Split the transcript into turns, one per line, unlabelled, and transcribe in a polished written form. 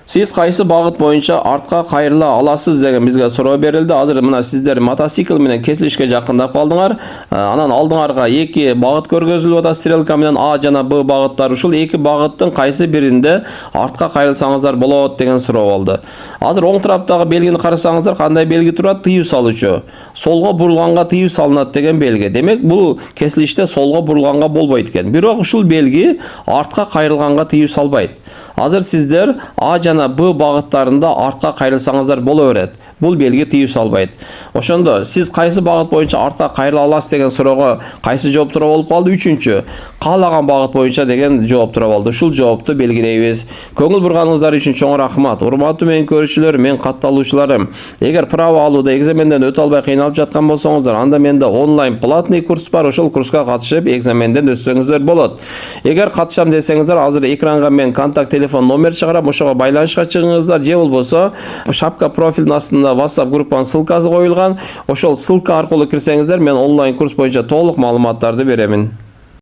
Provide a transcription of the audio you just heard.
Siz qayсы багыт боюнча артка кайрыла аласыз деген бизге суроо берилди. Азыр мына сиздер мотоцикл менен кесилишке жакындап калдыңар. Анан алдыңарга эки багыт көргөзүлүп атат, стрелка менен А жана Б багыттары. Ушул эки багыттын кайсы биринде артка кайрылсаңыздар болот деген суроо болду. Азыр оң тараптагы белгини карасаңыздар, кандай белги турат? Тыюу салуучу. Солго бурулганга тыюу салынат деген белги. Демек, бул кесилиште солго бурулганга болбойт экен. Бирок ушул белги артка кайрылганга тыюу салбайт. Азыр сиздер А жана Б багыттарында артка кайрылсаңыздар боло берет. Бул белги тыюу салбайт. Ошондо сиз кайсы багыт боюнча артка кайрыла аласыз деген суроого кайсы жооп туруу болуп калды? Үчүнчү, каалаган багыт боюнча деген жооп туруу болду. Ушул жоопту белгилейбиз. Көңүл бурганыңыздар үчүн чоң рахмат. Урматтуу менин көрүүчүлөр, мен катталуучуларым. Эгер право алууда экзаменден өтө албай кыйналып жаткан болсоңуздар, анда менде онлайн платный курс бар. Ошол курска катышып экзаменден өтсөңүздөр болот. Эгер катышам десеңиздер, азыр экранга мен контакт телефон номер чыгарам, ошого байланышка чыгыңыздар. Же болбосо шапка профилдин астында WhatsApp группанын ссылкасы коюлган. Ошол ссылка аркылуу кирсеңиздер, мен онлайн курс боюнча толук маалыматтарды беремин.